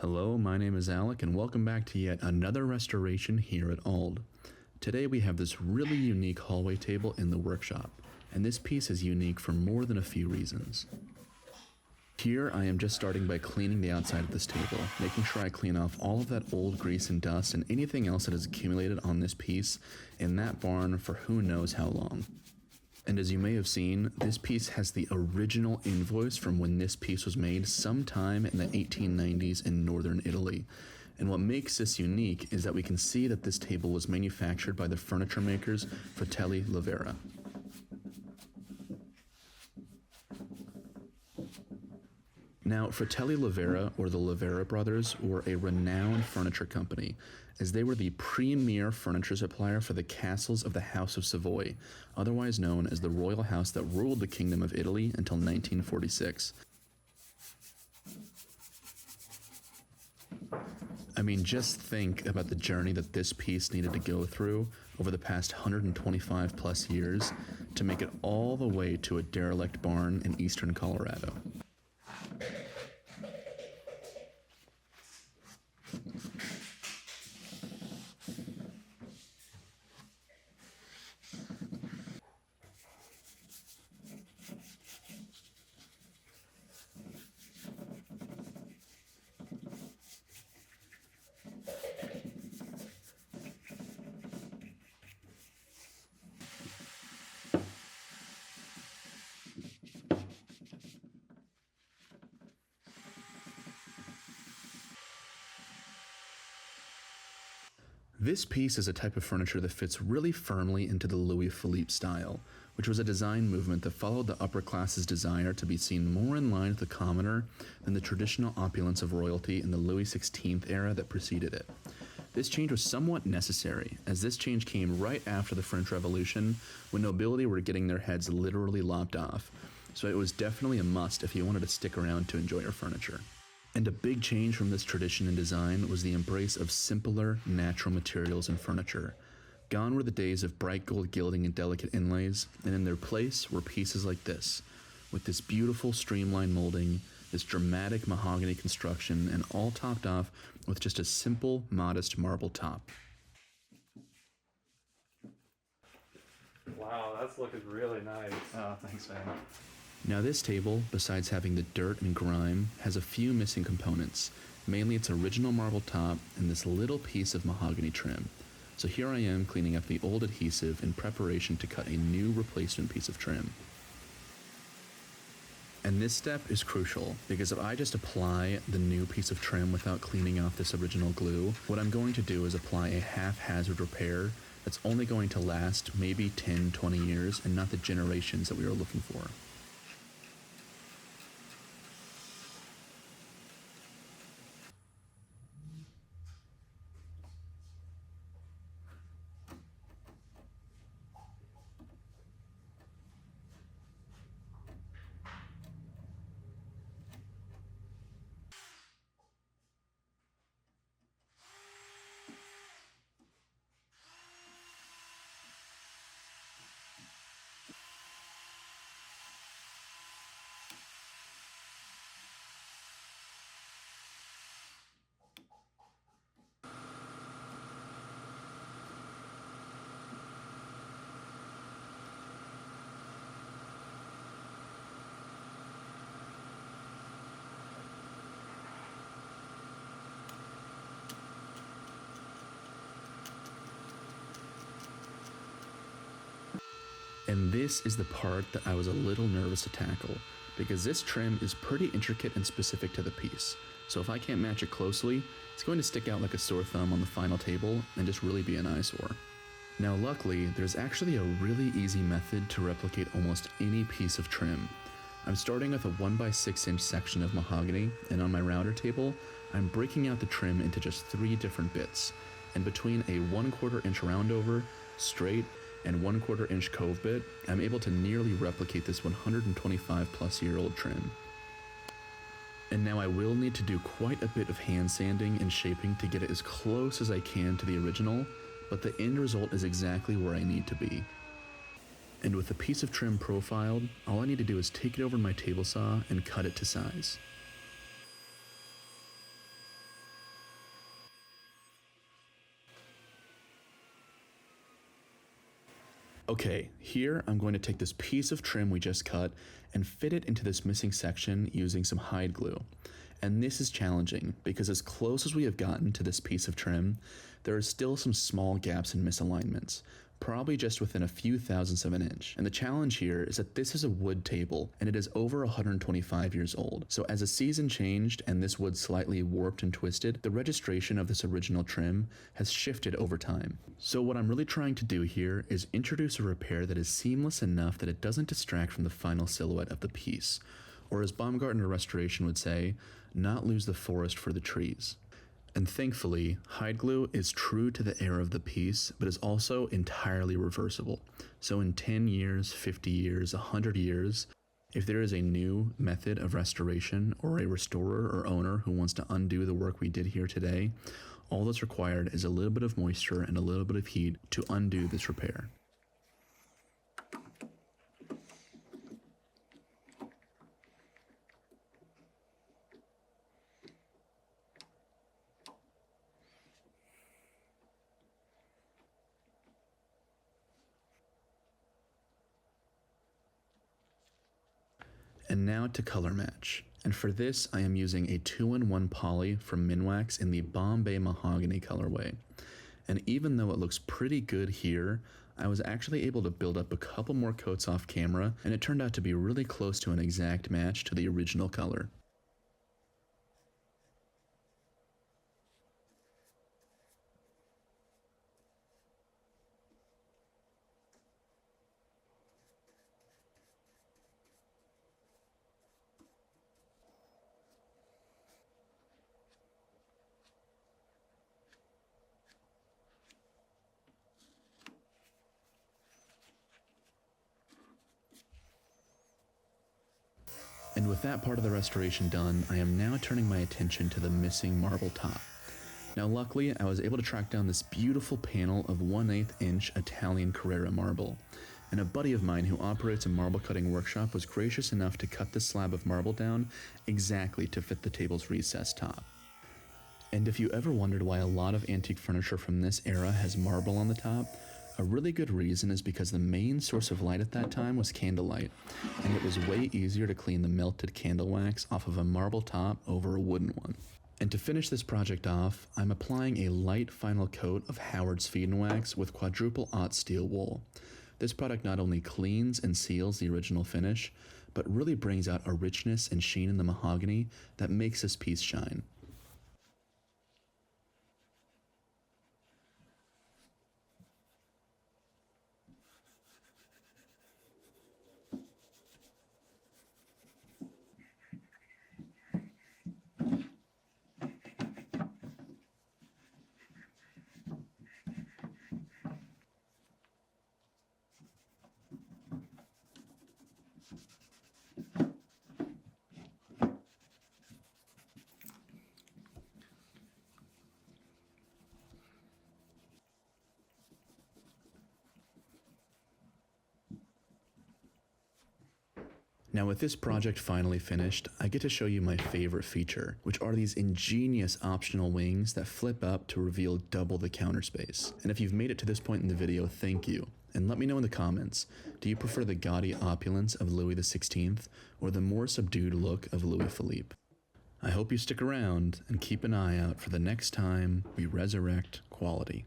Hello, my name is Alec, and welcome back to yet another restoration here at Ald. Today we have this really unique hallway table in the workshop, and this piece is unique for more than a few reasons. Here I am just starting by cleaning the outside of this table, making sure I clean off all of that old grease and dust and anything else that has accumulated on this piece in that barn for who knows how long. And as you may have seen, this piece has the original invoice from when this piece was made sometime in the 1890s in northern Italy. And what makes this unique is that we can see that this table was manufactured by the furniture makers Fratelli Lavera. Now, Fratelli Lavera, or the Lavera brothers, were a renowned furniture company, as they were the premier furniture supplier for the castles of the House of Savoy, otherwise known as the royal house that ruled the Kingdom of Italy until 1946. I mean, just think about the journey that this piece needed to go through over the past 125 plus years to make it all the way to a derelict barn in eastern Colorado. This piece is a type of furniture that fits really firmly into the Louis Philippe style, which was a design movement that followed the upper class's desire to be seen more in line with the commoner than the traditional opulence of royalty in the Louis XVI era that preceded it. This change was somewhat necessary, as this change came right after the French Revolution, when nobility were getting their heads literally lopped off, so it was definitely a must if you wanted to stick around to enjoy your furniture. And a big change from this tradition in design was the embrace of simpler, natural materials in furniture. Gone were the days of bright gold gilding and delicate inlays, and in their place were pieces like this, with this beautiful streamlined molding, this dramatic mahogany construction, and all topped off with just a simple, modest marble top. Wow, that's looking really nice. Oh, thanks, man. Now this table, besides having the dirt and grime, has a few missing components, mainly its original marble top and this little piece of mahogany trim. So here I am cleaning up the old adhesive in preparation to cut a new replacement piece of trim. And this step is crucial, because if I just apply the new piece of trim without cleaning off this original glue, what I'm going to do is apply a haphazard repair that's only going to last maybe 10-20 years and not the generations that we are looking for. And this is the part that I was a little nervous to tackle, because this trim is pretty intricate and specific to the piece, so if I can't match it closely, it's going to stick out like a sore thumb on the final table and just really be an eyesore. Now luckily, there's actually a really easy method to replicate almost any piece of trim. I'm starting with a 1x6 inch section of mahogany, and on my router table, I'm breaking out the trim into just 3 different bits, and between a 1/4 inch roundover, straight, and 1/4 inch cove bit, I'm able to nearly replicate this 125 plus year old trim. And now I will need to do quite a bit of hand sanding and shaping to get it as close as I can to the original, but the end result is exactly where I need to be. And with the piece of trim profiled, all I need to do is take it over to my table saw and cut it to size. Okay, here I'm going to take this piece of trim we just cut and fit it into this missing section using some hide glue. And this is challenging because as close as we have gotten to this piece of trim, there are still some small gaps and misalignments, probably just within a few thousandths of an inch. And the challenge here is that this is a wood table and it is over 125 years old. So as the season changed and this wood slightly warped and twisted, the registration of this original trim has shifted over time. So what I'm really trying to do here is introduce a repair that is seamless enough that it doesn't distract from the final silhouette of the piece, or as Baumgartner Restoration would say, not lose the forest for the trees. And thankfully, hide glue is true to the era of the piece, but is also entirely reversible. So in 10 years, 50 years, 100 years, if there is a new method of restoration or a restorer or owner who wants to undo the work we did here today, all that's required is a little bit of moisture and a little bit of heat to undo this repair. And now to color match. And for this, I am using a 2-in-1 poly from Minwax in the Bombay Mahogany colorway. And even though it looks pretty good here, I was actually able to build up a couple more coats off camera, and it turned out to be really close to an exact match to the original color. And with that part of the restoration done, I am now turning my attention to the missing marble top. Now luckily, I was able to track down this beautiful panel of 1/8 inch Italian Carrara marble, and a buddy of mine who operates a marble cutting workshop was gracious enough to cut this slab of marble down exactly to fit the table's recessed top. And if you ever wondered why a lot of antique furniture from this era has marble on the top, a really good reason is because the main source of light at that time was candlelight, and it was way easier to clean the melted candle wax off of a marble top over a wooden one. And to finish this project off, I'm applying a light final coat of Howard Sweden wax with quadruple aught steel wool. This product not only cleans and seals the original finish, but really brings out a richness and sheen in the mahogany that makes this piece shine. Now with this project finally finished, I get to show you my favorite feature, which are these ingenious optional wings that flip up to reveal double the counter space. And if you've made it to this point in the video, thank you. And let me know in the comments, do you prefer the gaudy opulence of Louis XVI or the more subdued look of Louis Philippe? I hope you stick around and keep an eye out for the next time we resurrect quality.